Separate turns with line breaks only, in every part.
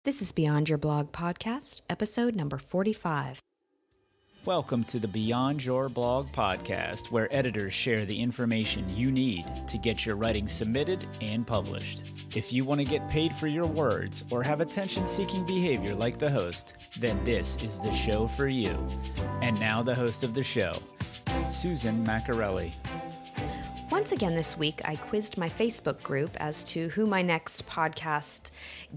This is Beyond Your Blog podcast, episode number 45.
Welcome to the Beyond Your Blog podcast, where editors share the information you need to get your writing submitted and published. If you want to get paid for your words or have attention-seeking behavior like the host, then this is the show for you. And now the host of the show, Susan Maccarelli.
Once again this week, I quizzed my Facebook group as to who my next podcast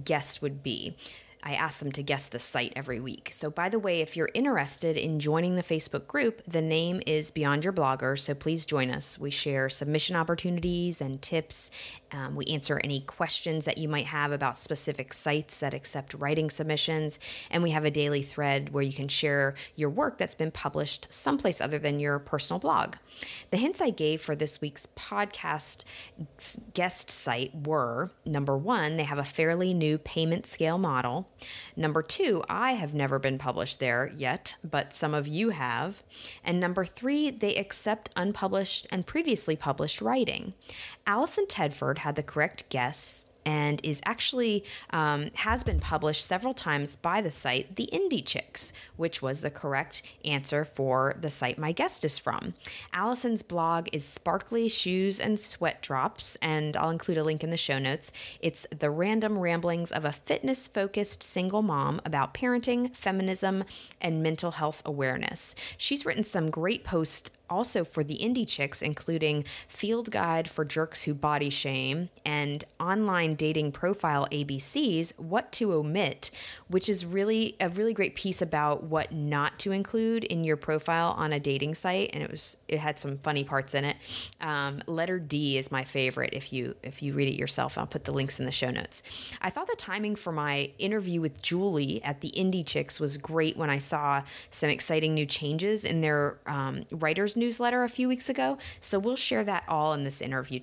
guest would be. I asked them to guess the site every week. So by the way, if you're interested in joining the Facebook group, the name is Beyond Your Blogger, so please join us. We share submission opportunities and tips. We answer any questions that you might have about specific sites that accept writing submissions. And we have a daily thread where you can share your work that's been published someplace other than your personal blog. The hints I gave for this week's podcast guest site were, number one, they have a fairly new payment scale model. Number two, I have never been published there yet, but some of you have. And number three, they accept unpublished and previously published writing. Allison Tedford had the correct guess and is actually has been published several times by the site The Indie Chicks, which was the correct answer for the site my guest is from. Allison's blog is Sparkly Shoes and Sweat Drops, and I'll include a link in the show notes. It's the random ramblings of a fitness-focused single mom about parenting, feminism, and mental health awareness. She's written some great posts also for the Indie Chicks, including Field Guide for Jerks Who Body Shame and Online Dating Profile ABCs, What to Omit, which is really a really great piece about what not to include in your profile on a dating site, and it had some funny parts in it. Letter D is my favorite if you read it yourself. I'll put the links in the show notes. I thought the timing for my interview with Julie at the Indie Chicks was great when I saw some exciting new changes in their writers newsletter a few weeks ago, so we'll share that all in this interview.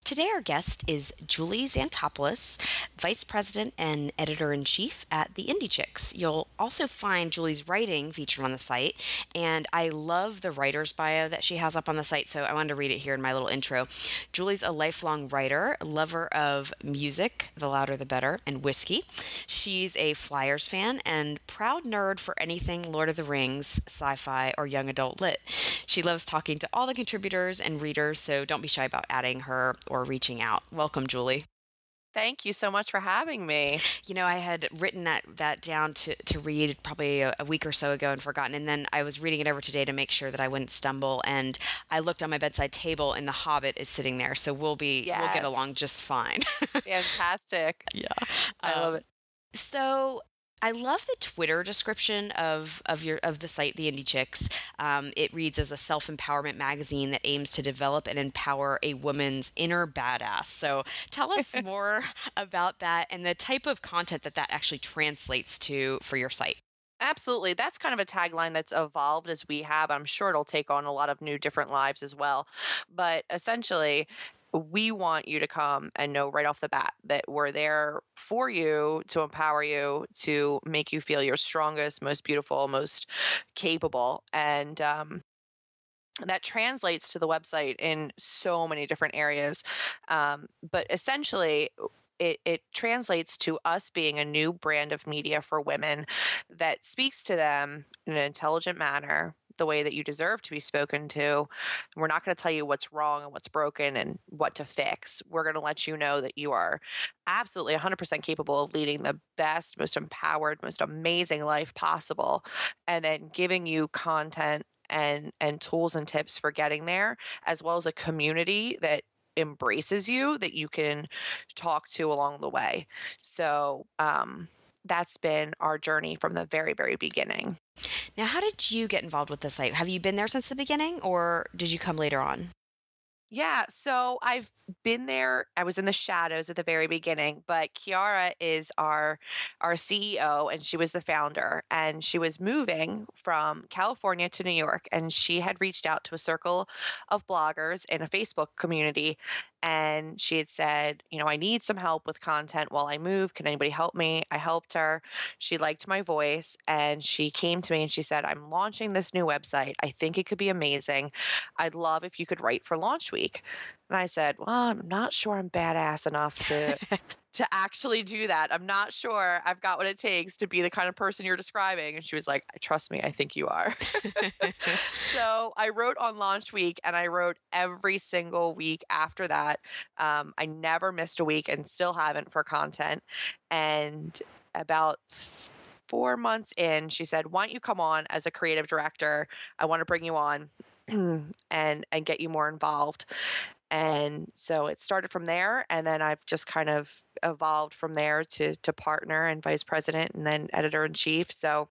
Today our guest is Julie Zantopoulos, Vice President and Editor-in-Chief at the Indie Chicks. You'll also find Julie's writing featured on the site, and I love the writer's bio that she has up on the site, so I wanted to read it here in my little intro. Julie's a lifelong writer, lover of music, the louder the better, and whiskey. She's a Flyers fan and proud nerd for anything Lord of the Rings, sci-fi, or young adult lit. She loves talking to all the contributors and readers, so don't be shy about adding her or reaching out. Welcome, Julie.
Thank you so much for having me.
You know, I had written that down to read probably a week or so ago and forgotten, and then I was reading it over today to make sure that I wouldn't stumble, and I looked on my bedside table and The Hobbit is sitting there, so we'll get along just fine.
Fantastic.
Yeah.
I love it.
So I love the Twitter description of the site, The Indie Chicks. It reads as a self-empowerment magazine that aims to develop and empower a woman's inner badass. So tell us more about that and the type of content that actually translates to for your site.
Absolutely. That's kind of a tagline that's evolved as we have. I'm sure it'll take on a lot of new different lives as well. But essentially, we want you to come and know right off the bat that we're there for you, to empower you, to make you feel your strongest, most beautiful, most capable. And that translates to the website in so many different areas. But essentially, it translates to us being a new brand of media for women that speaks to them in an intelligent manner, the way that you deserve to be spoken to. We're not going to tell you what's wrong and what's broken and what to fix. We're going to let you know that you are absolutely 100% capable of leading the best, most empowered, most amazing life possible, and then giving you content and tools and tips for getting there, as well as a community that embraces you, that you can talk to along the way. So that's been our journey from the very, very beginning.
Now, how did you get involved with the site? Have you been there since the beginning, or did you come later on?
Yeah, so I've been there. I was in the shadows at the very beginning, but Kiara is our CEO, and she was the founder, and she was moving from California to New York, and she had reached out to a circle of bloggers in a Facebook community, and she had said, I need some help with content while I move. Can anybody help me? I helped her. She liked my voice, and she came to me and she said, I'm launching this new website. I think it could be amazing. I'd love if you could write for Launch Week. And I said, well, I'm not sure I'm badass enough to actually do that. I'm not sure I've got what it takes to be the kind of person you're describing. And she was like, trust me, I think you are. So I wrote on launch week and I wrote every single week after that. I never missed a week and still haven't for content. And about 4 months in, she said, why don't you come on as a creative director? I want to bring you on and get you more involved. And so it started from there, and then I've just kind of evolved from there to partner and vice president and then editor in chief. So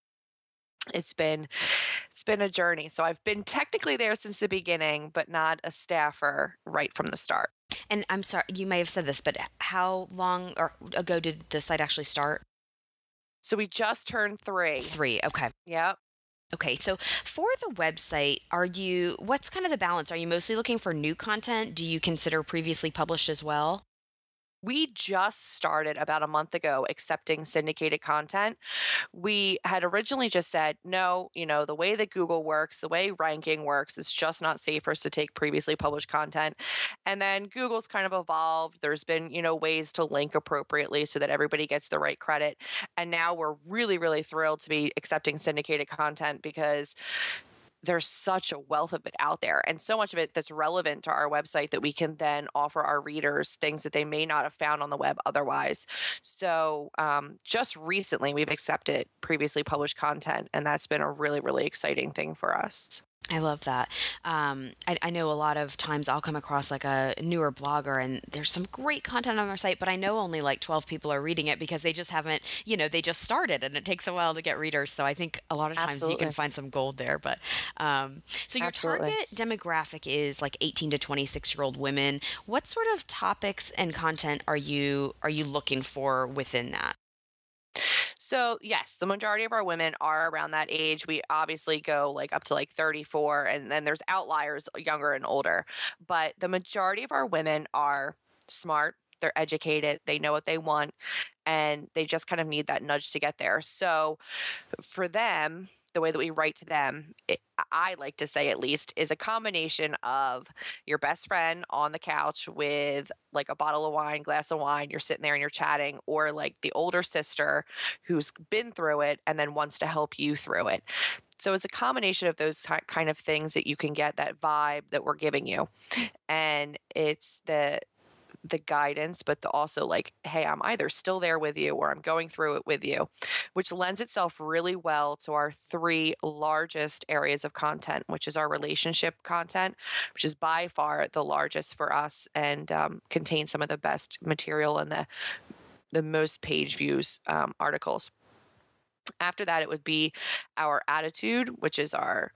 it's been a journey. So I've been technically there since the beginning, but not a staffer right from the start.
And I'm sorry, you may have said this, but how long ago did the site actually start?
So we just turned 3.
3, okay.
Yep.
Okay, so for the website, what's kind of the balance? Are you mostly looking for new content? Do you consider previously published as well?
We just started about a month ago accepting syndicated content. We had originally just said, no, the way that Google works, the way ranking works, it's just not safe for us to take previously published content. And then Google's kind of evolved. There's been, ways to link appropriately so that everybody gets the right credit. And now we're really, really thrilled to be accepting syndicated content because there's such a wealth of it out there and so much of it that's relevant to our website that we can then offer our readers things that they may not have found on the web otherwise. So just recently we've accepted previously published content, and that's been a really, really exciting thing for us.
I love that. I know a lot of times I'll come across like a newer blogger and there's some great content on their site, but I know only like 12 people are reading it because they just haven't, they just started and it takes a while to get readers. So I think a lot of times you can find some gold there. But so your target demographic is like 18 to 26-year-old women. What sort of topics and content are you looking for within that?
So yes, the majority of our women are around that age. We obviously go like up to like 34, and then there's outliers younger and older. But the majority of our women are smart, they're educated, they know what they want, and they just kind of need that nudge to get there. So for them, the way that we write to them, I like to say at least, is a combination of your best friend on the couch with like a bottle of wine, glass of wine, you're sitting there and you're chatting, or like the older sister who's been through it and then wants to help you through it. So it's a combination of those kind of things that you can get, that vibe that we're giving you. And it's the guidance, but also like, hey, I'm either still there with you or I'm going through it with you, which lends itself really well to our 3 largest areas of content, which is our relationship content, which is by far the largest for us and contains some of the best material and the most page views articles. After that, it would be our attitude, which is our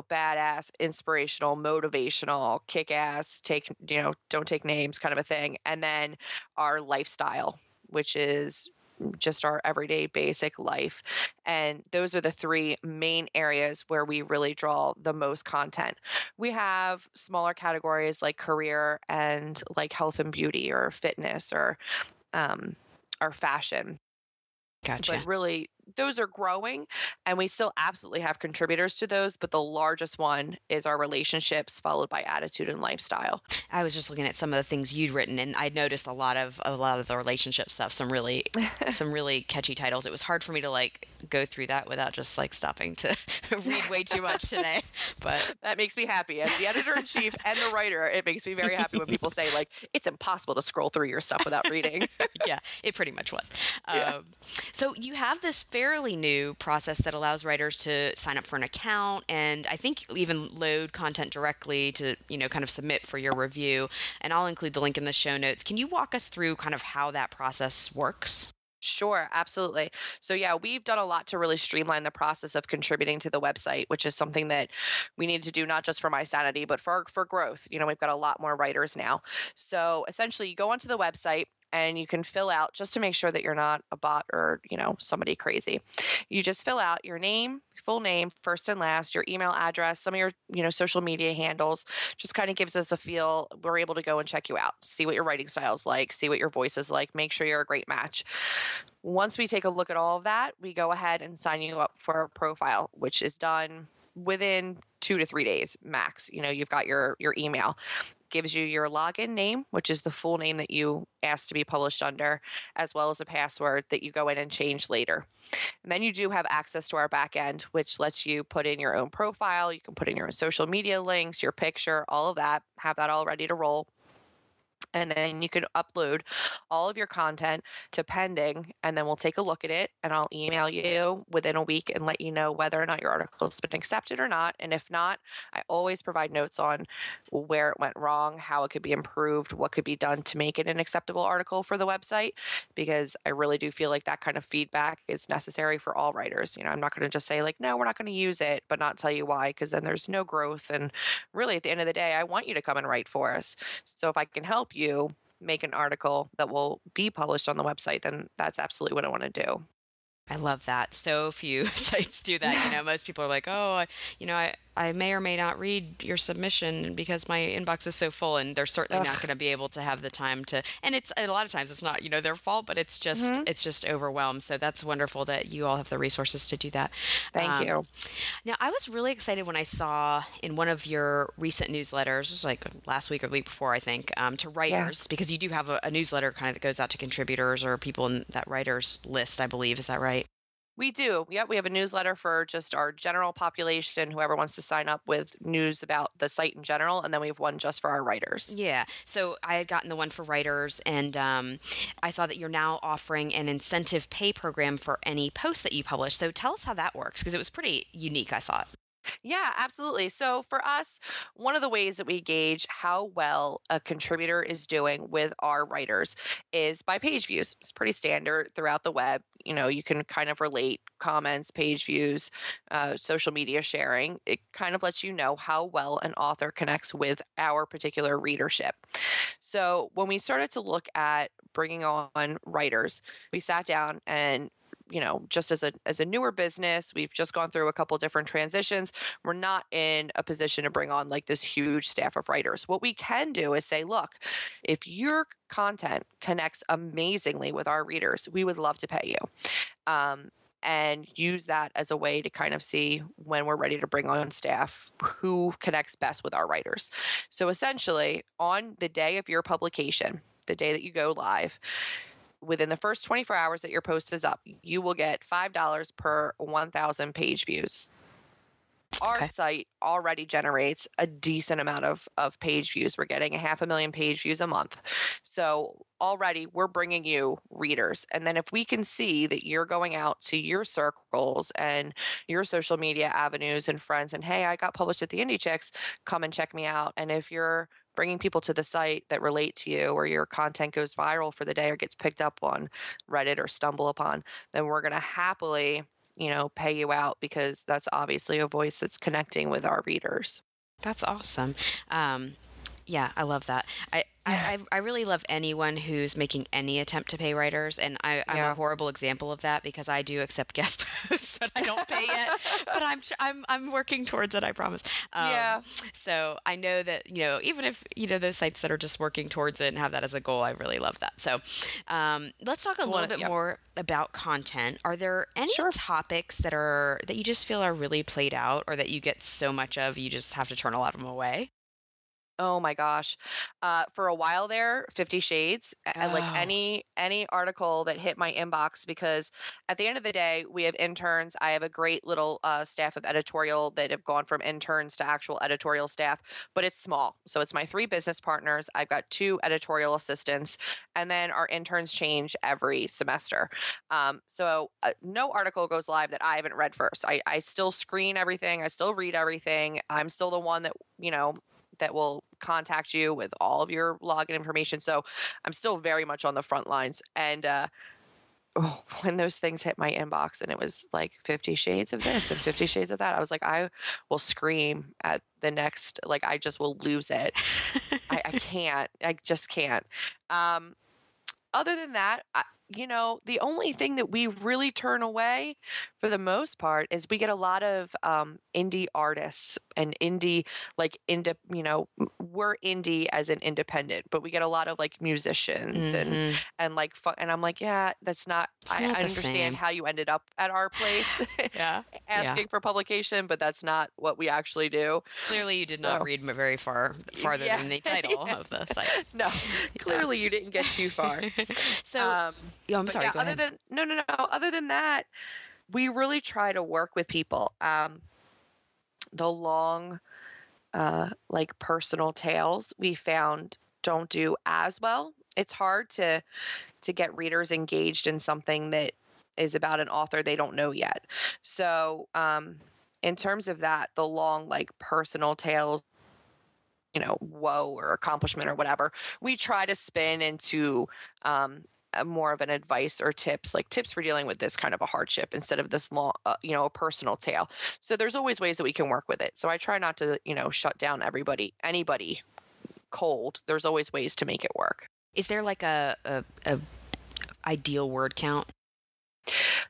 badass, inspirational, motivational, kick ass, don't take names kind of a thing. And then our lifestyle, which is just our everyday basic life. And those are the 3 main areas where we really draw the most content. We have smaller categories like career and like health and beauty or fitness or our fashion.
Gotcha.
But really, those are growing, and we still absolutely have contributors to those, but the largest one is our relationships, followed by attitude and lifestyle.
I was just looking at some of the things you'd written, and I noticed a lot of the relationship stuff, some really catchy titles. It was hard for me to like go through that without just like stopping to read way too much today. But
that makes me happy. As the editor-in-chief and the writer, it makes me very happy when people say like, it's impossible to scroll through your stuff without reading.
Yeah, it pretty much was.
Yeah.
So you have this fairly new process that allows writers to sign up for an account and I think even load content directly to, kind of submit for your review. And I'll include the link in the show notes. Can you walk us through kind of how that process works?
Sure, absolutely. So yeah, we've done a lot to really streamline the process of contributing to the website, which is something that we need to do not just for my sanity, but for growth. We've got a lot more writers now. So essentially you go onto the website and you can fill out, just to make sure that you're not a bot or, somebody crazy. You just fill out your name, full name, first and last, your email address, some of your, social media handles. Just kind of gives us a feel. We're able to go and check you out, see what your writing style is like, see what your voice is like, make sure you're a great match. Once we take a look at all of that, we go ahead and sign you up for a profile, which is done within 2 to 3 days max. You've got your email. gives you your login name, which is the full name that you asked to be published under, as well as a password that you go in and change later. And then you do have access to our back end, which lets you put in your own profile. You can put in your own social media links, your picture, all of that, have that all ready to roll. And then you can upload all of your content to pending, and then we'll take a look at it, and I'll email you within a week and let you know whether or not your article has been accepted or not. And if not, I always provide notes on where it went wrong, how it could be improved, what could be done to make it an acceptable article for the website, because I really do feel like that kind of feedback is necessary for all writers. I'm not going to just say like, no, we're not going to use it, but not tell you why, because then there's no growth. And really, at the end of the day, I want you to come and write for us. So if I can help you make an article that will be published on the website, then that's absolutely what I want to do.
I love that. So few sites do that. Most people are like, oh, I may or may not read your submission because my inbox is so full, and they're certainly not going to be able to have the time to. And it's a lot of times it's not their fault, but it's just overwhelmed. So that's wonderful that you all have the resources to do that.
Thank you.
Now, I was really excited when I saw in one of your recent newsletters, it was like last week or the week before, I think, to writers, because you do have a newsletter kind of that goes out to contributors or people in that writers list, I believe. Is that right?
We do. Yep. We have a newsletter for just our general population, whoever wants to sign up with news about the site in general. And then we have one just for our writers.
Yeah. So I had gotten the one for writers, and I saw that you're now offering an incentive pay program for any post that you publish. So tell us how that works, because it was pretty unique, I thought.
Yeah, absolutely. So for us, one of the ways that we gauge how well a contributor is doing with our writers is by page views. It's pretty standard throughout the web. You can kind of relate comments, page views, social media sharing. It kind of lets you know how well an author connects with our particular readership. So when we started to look at bringing on writers, we sat down and just as a newer business, we've just gone through a couple different transitions. We're not in a position to bring on like this huge staff of writers. What we can do is say, look, if your content connects amazingly with our readers, we would love to pay you. And use that as a way to kind of see when we're ready to bring on staff who connects best with our writers. So essentially, on the day of your publication, the day that you go live, within the first 24 hours that your post is up, you will get $5 per 1,000 page views. Our site already generates a decent amount of page views. We're getting 500,000 page views a month. So already we're bringing you readers. And then if we can see that you're going out to your circles and your social media avenues and friends and, hey, I got published at the Indie Chicks, come and check me out. And if you're bringing people to the site that relate to you, or your content goes viral for the day or gets picked up on Reddit or Stumble Upon, then we're going to happily, pay you out, because that's obviously a voice that's connecting with our readers.
That's awesome. Yeah, I love that. I really love anyone who's making any attempt to pay writers, and I'm a horrible example of that, because I do accept guest posts, but I don't pay yet. But I'm working towards it, I promise. So I know that even if those sites that are just working towards it and have that as a goal, I really love that. So let's talk a little bit more about content. Are there any topics that you just feel are really played out, or that you get so much of you just have to turn a lot of them away?
Oh my gosh. For a while there, 50 Shades, like any article that hit my inbox, because at the end of the day, we have interns. I have a great little staff of editorial that have gone from interns to actual editorial staff, but it's small. So it's my 3 business partners. I've got 2 editorial assistants, and then our interns change every semester. So no article goes live that I haven't read first. I still screen everything. I still read everything. I'm still the one that, that will contact you with all of your login information. So I'm still very much on the front lines. And when those things hit my inbox and it was like 50 shades of this and 50 shades of that, I was like, I will scream at the next, like, I just will lose it. I can't. I just can't. Other than that, the only thing that we really turn away for the most part is we get a lot of indie artists and indie, we're indie as an independent, but we get a lot of like musicians and like fun. And I'm like, yeah, that's not, I understand how you ended up at our place. asking for publication, but that's not what we actually do.
Clearly, you did not read very farther
Yeah.
than the title of the site.
No, clearly you didn't get too far.
So, I'm sorry. Go
other
ahead.
no. Other than that, we really try to work with people. The long, like personal tales we found don't do as well. It's hard to get readers engaged in something that is about an author they don't know yet. So, in terms of that, the long, like personal tales, woe or accomplishment or whatever, we try to spin into more of an advice or tips for dealing with this kind of a hardship instead of this long, a personal tale. So there's always ways that we can work with it. So I try not to, shut down anybody cold. There's always ways to make it work.
Is there like a ideal word count?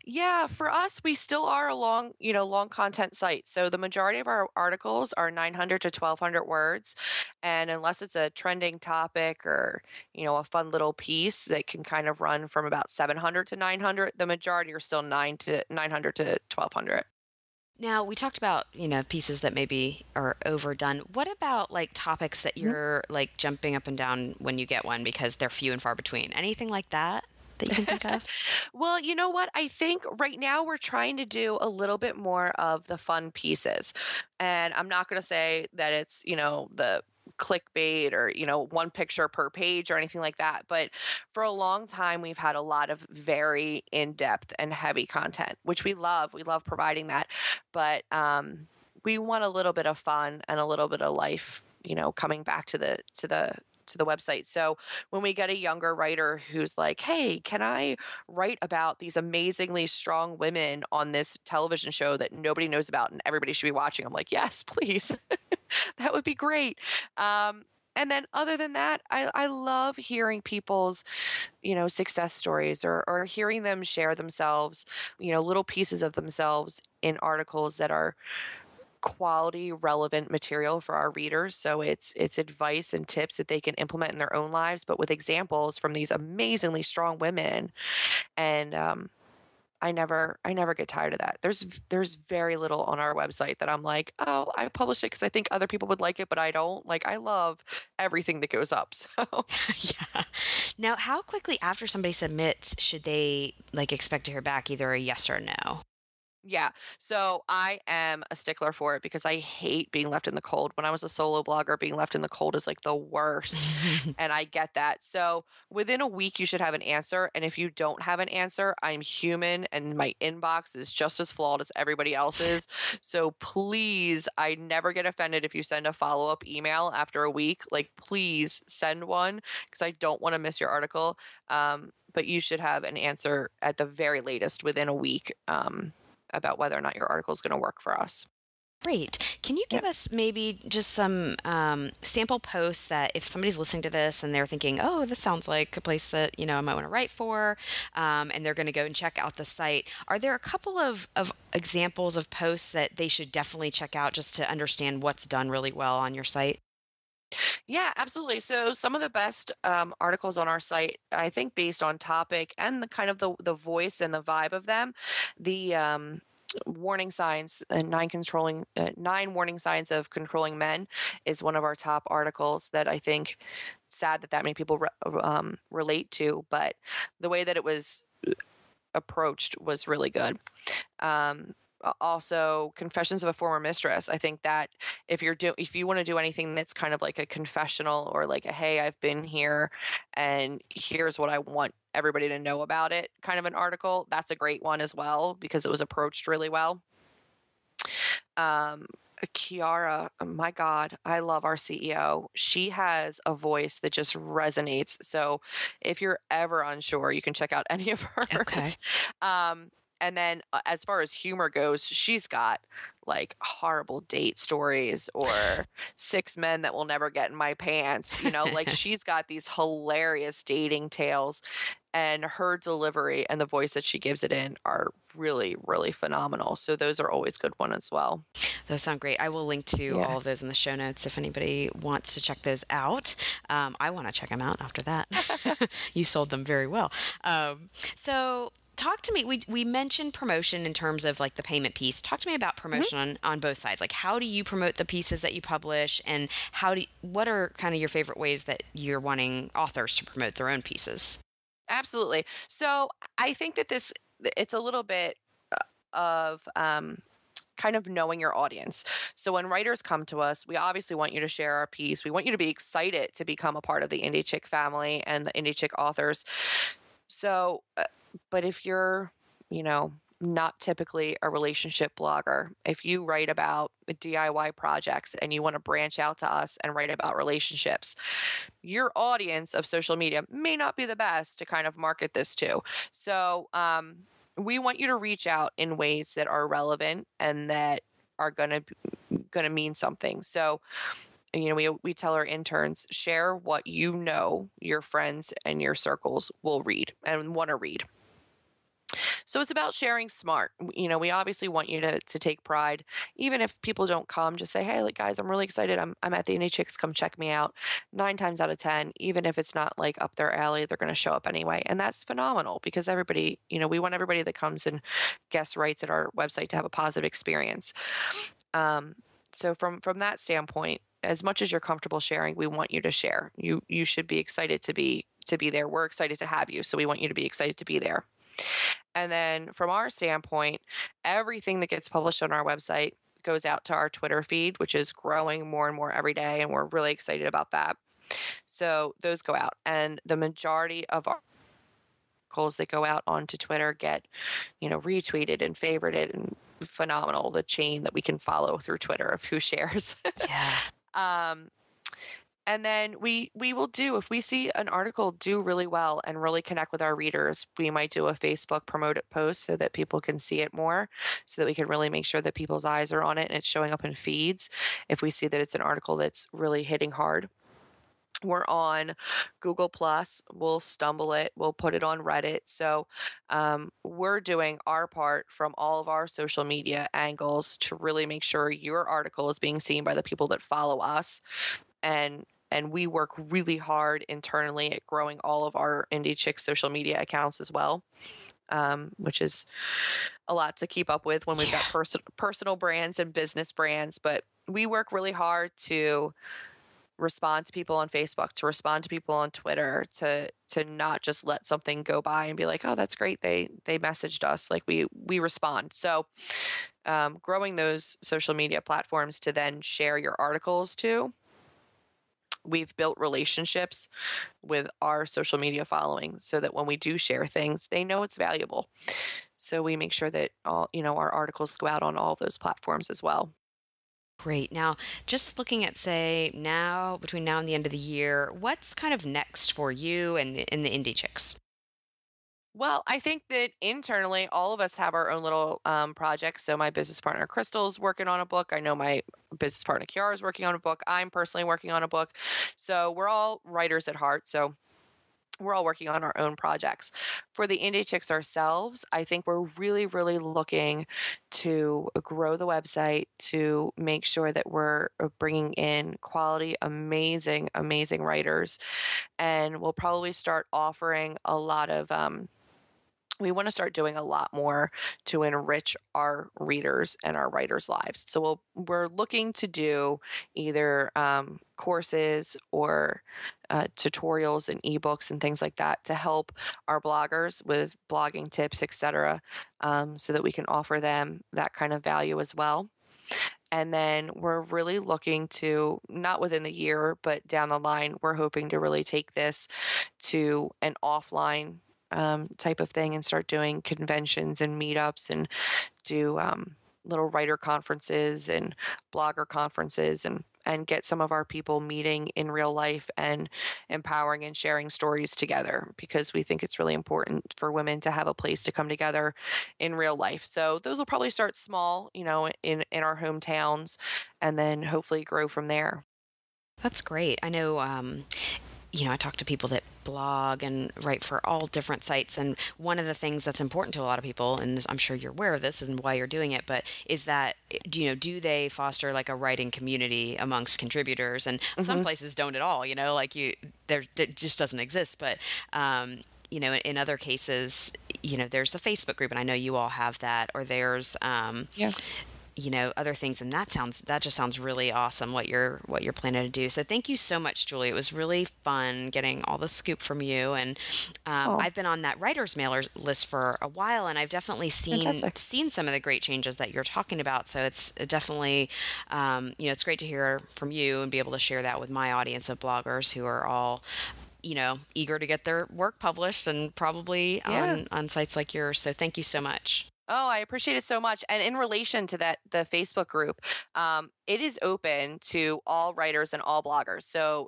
Yeah, for us, we still are a long content site. So the majority of our articles are 900 to 1200 words. And unless it's a trending topic or, a fun little piece that can kind of run from about 700 to 900, the majority are still 900 to 1200.
Now, we talked about, pieces that maybe are overdone. What about like topics that you're like jumping up and down when you get one because they're few and far between? Anything like that you can think of?
Well, you know what? I think right now we're trying to do a little bit more of the fun pieces. And I'm not going to say that it's, the clickbait or, one picture per page or anything like that. But for a long time, we've had a lot of very in-depth and heavy content, which we love. We love providing that. But we want a little bit of fun and a little bit of life, coming back to the website. So when we get a younger writer who's like, hey, can I write about these amazingly strong women on this television show that nobody knows about and everybody should be watching? I'm like, yes, please. That would be great. And then other than that, I love hearing people's, success stories or hearing them share themselves, little pieces of themselves in articles that are quality, relevant material for our readers. So it's advice and tips that they can implement in their own lives, but with examples from these amazingly strong women. And I never get tired of that. There's very little on our website that I'm like, oh, I published it because I think other people would like it, but I don't. Like, I love everything that goes up. So
yeah. Now, how quickly after somebody submits should they like expect to hear back either a yes or a no?
Yeah. So I am a stickler for it because I hate being left in the cold. When I was a solo blogger, being left in the cold is like the worst. And I get that. So within a week, you should have an answer. And if you don't have an answer, I'm human and my inbox is just as flawed as everybody else's. So please, I never get offended if you send a follow-up email after a week. Like, please send one because I don't want to miss your article. But you should have an answer at the very latest within a week. About whether or not your article is going to work for us.
Great. Can you give us maybe just some sample posts that if somebody's listening to this and they're thinking, oh, this sounds like a place that, I might want to write for, and they're going to go and check out the site. Are there a couple of examples of posts that they should definitely check out just to understand what's done really well on your site?
Yeah, absolutely. So some of the best articles on our site, I think based on topic and the kind of the voice and the vibe of them, the warning signs, 9 warning signs of controlling men is one of our top articles that I think sad that many people relate to, but the way that it was approached was really good. Also, Confessions of a Former Mistress. I think that if you want to do anything that's kind of like a confessional or like a, hey, I've been here and here's what I want everybody to know about it kind of an article, that's a great one as well because it was approached really well. Kiara, oh my God, I love our CEO. She has a voice that just resonates. So if you're ever unsure, you can check out any of hers.
Okay.
And then as far as humor goes, she's got like horrible date stories or 6 men that will never get in my pants. Like she's got these hilarious dating tales and her delivery and the voice that she gives it in are really, really phenomenal. So those are always good ones as well.
Those sound great. I will link to all of those in the show notes if anybody wants to check those out. I want to check them out after that. You sold them very well. So talk to me. We mentioned promotion in terms of like the payment piece. Talk to me about promotion on both sides. Like, how do you promote the pieces that you publish, and what are kind of your favorite ways that you're wanting authors to promote their own pieces?
Absolutely. So I think that it's a little bit of kind of knowing your audience. So when writers come to us, we obviously want you to share our piece. We want you to be excited to become a part of the Indie Chick family and the Indie Chick authors. So, but if you're, not typically a relationship blogger, if you write about DIY projects and you want to branch out to us and write about relationships, your audience of social media may not be the best to kind of market this to. So, we want you to reach out in ways that are relevant and that are going to mean something. So, we tell our interns, share what your friends and your circles will read and want to read. So it's about sharing smart. We obviously want you to take pride. Even if people don't come, just say, hey, like, guys, I'm really excited. I'm at the Indie Chicks. Come check me out. 9 times out of 10, even if it's not like up their alley, they're going to show up anyway. And that's phenomenal because everybody, we want everybody that comes and guest writes at our website to have a positive experience. So from that standpoint, as much as you're comfortable sharing, we want you to share. You should be excited to be there. We're excited to have you. So we want you to be excited to be there. And then from our standpoint, everything that gets published on our website goes out to our Twitter feed, which is growing more and more every day. And we're really excited about that. So those go out. And the majority of our articles that go out onto Twitter get, retweeted and favorited, and phenomenal, the chain that we can follow through Twitter of who shares.
Yeah.
And then we will if we see an article do really well and really connect with our readers, we might do a Facebook promoted post so that people can see it more, so that we can really make sure that people's eyes are on it and it's showing up in feeds. If we see that it's an article that's really hitting hard, we're on Google Plus. We'll stumble it. We'll put it on Reddit. So we're doing our part from all of our social media angles to really make sure your article is being seen by the people that follow us. And we work really hard internally at growing all of our Indie Chicks social media accounts as well, which is a lot to keep up with when we've got personal brands and business brands. But we work really hard to respond to people on Facebook, to respond to people on Twitter, to not just let something go by and be like, oh, that's great, they messaged us. Like, we respond. So growing those social media platforms to then share your articles to. We've built relationships with our social media following so that when we do share things, they know it's valuable. So we make sure that our articles go out on all of those platforms as well.
Great. Now, just looking at, say, between now and the end of the year, what's kind of next for you and the Indie Chicks?
Well, I think that internally, all of us have our own little projects. So my business partner, Crystal's working on a book. I know my business partner, Kiara, is working on a book. I'm personally working on a book. So we're all writers at heart. So we're all working on our own projects. For the Indie Chicks ourselves, I think we're really, really looking to grow the website, to make sure that we're bringing in quality, amazing, amazing writers. And we'll probably start offering a lot of we want to start doing a lot more to enrich our readers and our writers' lives. So we're looking to do either courses or tutorials and ebooks and things like that to help our bloggers with blogging tips, etc., so that we can offer them that kind of value as well. And then we're really looking to, not within the year, but down the line, we're hoping to really take this to an offline type of thing and start doing conventions and meetups and do little writer conferences and blogger conferences and get some of our people meeting in real life and empowering and sharing stories together, because we think it's really important for women to have a place to come together in real life. So those will probably start small, in our hometowns, and then hopefully grow from there.
That's great. I know, I talk to people that blog and write for all different sites. And one of the things that's important to a lot of people, and I'm sure you're aware of this and why you're doing it, but is that, do they foster like a writing community amongst contributors? And some places don't at all, that just doesn't exist. But, in other cases, there's the Facebook group, and I know you all have that, or there's, other things. And that just sounds really awesome what you're planning to do. So thank you so much, Julie. It was really fun getting all the scoop from you. And I've been on that writer's mailer list for a while, and I've definitely seen some of the great changes that you're talking about. So it's definitely, it's great to hear from you and be able to share that with my audience of bloggers who are all, eager to get their work published and probably on sites like yours. So thank you so much.
Oh, I appreciate it so much. And in relation to that, the Facebook group, it is open to all writers and all bloggers. So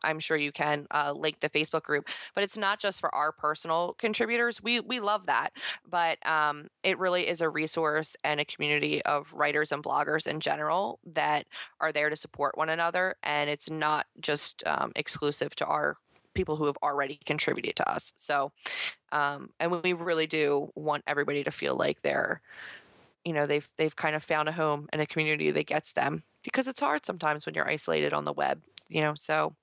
I'm sure you can link the Facebook group, but it's not just for our personal contributors. We love that, but it really is a resource and a community of writers and bloggers in general that are there to support one another. And it's not just exclusive to our people who have already contributed to us. So, and we really do want everybody to feel like they're, they've kind of found a home and a community that gets them, because it's hard sometimes when you're isolated on the web, so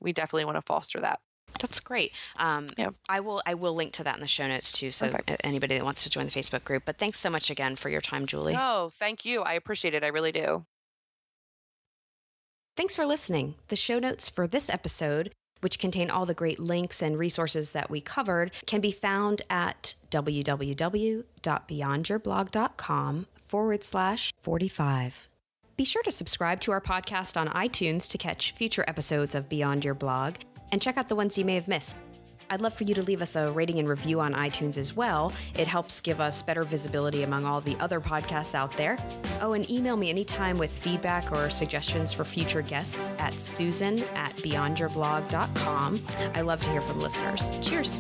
we definitely want to foster that.
That's great. I will link to that in the show notes too. So anybody that wants to join the Facebook group, but thanks so much again for your time, Julie.
Oh, thank you. I appreciate it. I really do.
Thanks for listening. The show notes for this episode, which contain all the great links and resources that we covered, can be found at www.beyondyourblog.com/45. Be sure to subscribe to our podcast on iTunes to catch future episodes of Beyond Your Blog, and check out the ones you may have missed. I'd love for you to leave us a rating and review on iTunes as well. It helps give us better visibility among all the other podcasts out there. Oh, and email me anytime with feedback or suggestions for future guests at susan@beyondyourblog.com. I love to hear from listeners. Cheers.